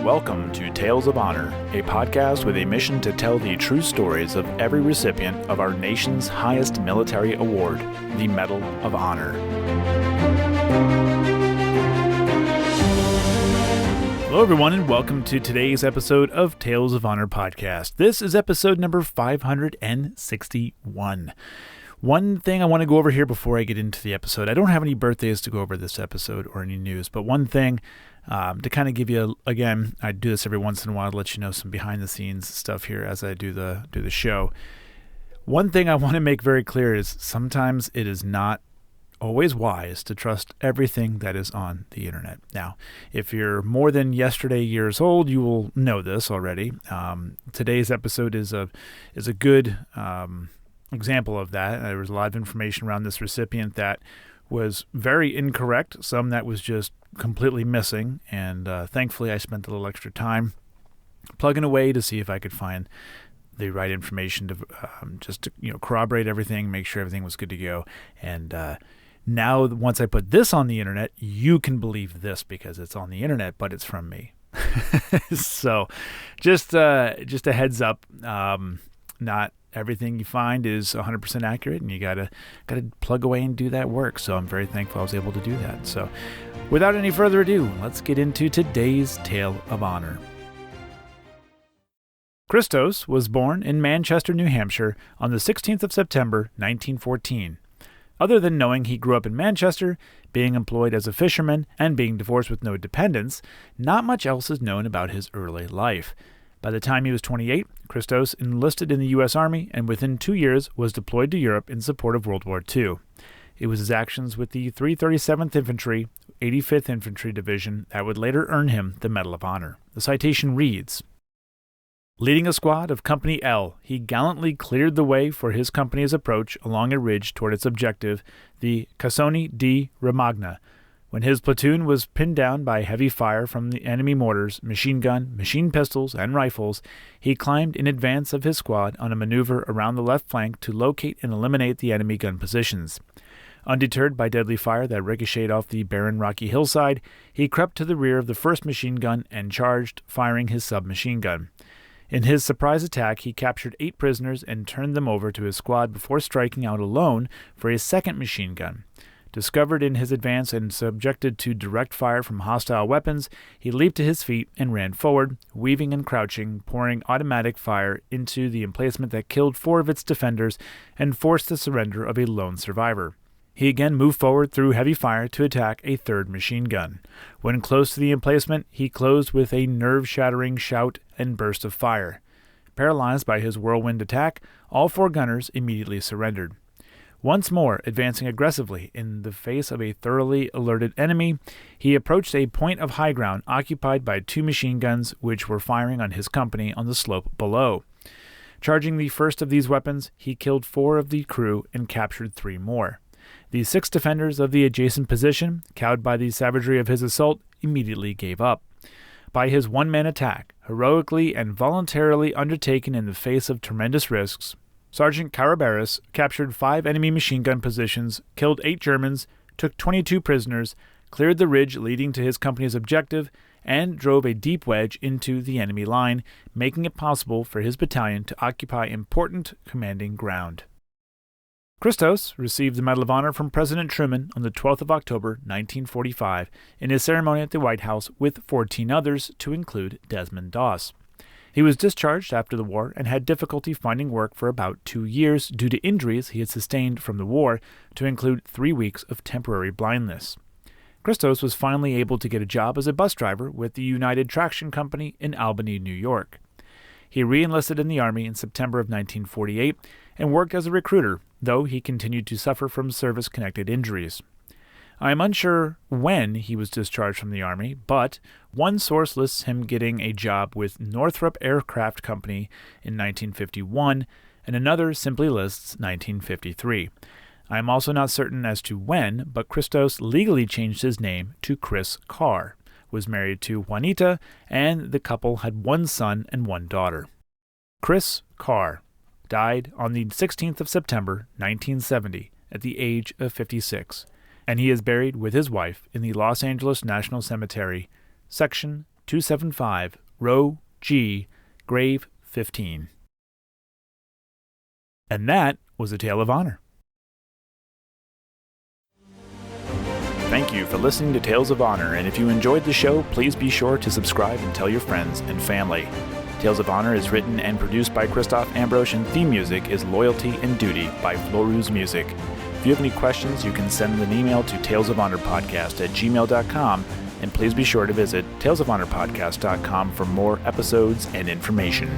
Welcome to Tales of Honor, a podcast with a mission to tell the true stories of every recipient of our nation's highest military award, the Medal of Honor. Hello, everyone, and welcome to today's episode of Tales of Honor podcast. This is episode number 561. One thing I want to go over here before I get into the episode, I don't have any birthdays to go over this episode or any news, but one thing to kind of give you, again, I do this every once in a while to let you know some behind-the-scenes stuff here as I do the show. One thing I want to make very clear is sometimes it is not always wise to trust everything that is on the internet. Now, if you're more than years old, you will know this already. Today's episode is a good example of that. There was a lot of information around this recipient that was very incorrect, some that was just completely missing, and thankfully I spent a little extra time plugging away to see if I could find the right information to just to corroborate everything, make sure everything was good to go. And now once I put this on the internet, you can believe this because it's on the internet, but it's from me. So just a heads up, not everything you find is 100% accurate, and you gotta plug away and do that work. So I'm very thankful I was able to do that. So without any further ado, let's get into today's Tale of Honor. Christos was born in Manchester, New Hampshire on the 16th of September, 1914. Other than knowing he grew up in Manchester, being employed as a fisherman, and being divorced with no dependents, not much else is known about his early life. By the time he was 28, Christos enlisted in the U.S. Army and within 2 years was deployed to Europe in support of World War II. It was his actions with the 337th Infantry, 85th Infantry Division that would later earn him the Medal of Honor. The citation reads, "Leading a squad of Company L, he gallantly cleared the way for his company's approach along a ridge toward its objective, the Cassone di Romagna. When his platoon was pinned down by heavy fire from the enemy mortars, machine gun, machine pistols, and rifles, he climbed in advance of his squad on a maneuver around the left flank to locate and eliminate the enemy gun positions. Undeterred by deadly fire that ricocheted off the barren rocky hillside, he crept to the rear of the first machine gun and charged, firing his submachine gun. In his surprise attack, he captured 8 prisoners and turned them over to his squad before striking out alone for his second machine gun. Discovered in his advance and subjected to direct fire from hostile weapons, he leaped to his feet and ran forward, weaving and crouching, pouring automatic fire into the emplacement that killed 4 of its defenders and forced the surrender of a lone survivor. He again moved forward through heavy fire to attack a third machine gun. When close to the emplacement, he closed with a nerve-shattering shout and burst of fire. Paralyzed by his whirlwind attack, all 4 gunners immediately surrendered. Once more, advancing aggressively in the face of a thoroughly alerted enemy, he approached a point of high ground occupied by 2 machine guns which were firing on his company on the slope below. Charging the first of these weapons, he killed 4 of the crew and captured 3 more. The 6 defenders of the adjacent position, cowed by the savagery of his assault, immediately gave up. By his one-man attack, heroically and voluntarily undertaken in the face of tremendous risks, Sergeant Caraberis captured 5 enemy machine gun positions, killed 8 Germans, took 22 prisoners, cleared the ridge leading to his company's objective, and drove a deep wedge into the enemy line, making it possible for his battalion to occupy important commanding ground. Christos received the Medal of Honor from President Truman on the 12th of October, 1945, in his ceremony at the White House with 14 others, to include Desmond Doss. He was discharged after the war and had difficulty finding work for about 2 years due to injuries he had sustained from the war, to include 3 weeks of temporary blindness. Christos was finally able to get a job as a bus driver with the United Traction Company in Albany, New York. He re-enlisted in the Army in September of 1948 and worked as a recruiter, though he continued to suffer from service-connected injuries. I am unsure when he was discharged from the Army, but one source lists him getting a job with Northrop Aircraft Company in 1951, and another simply lists 1953. I am also not certain as to when, but Christos legally changed his name to Chris Carr, was married to Juanita, and the couple had 1 son and 1 daughter. Chris Carr died on the 16th of September, 1970, at the age of 56. and he is buried with his wife in the Los Angeles National Cemetery, Section 275, Row G, Grave 15. And that was a Tale of Honor. Thank you for listening to Tales of Honor, and if you enjoyed the show, please be sure to subscribe and tell your friends and family. Tales of Honor is written and produced by Christoph Ambrosch, and theme music is Loyalty and Duty by Floruz Music. If you have any questions, you can send an email to talesofhonorpodcast@gmail.com, and please be sure to visit talesofhonorpodcast.com for more episodes and information.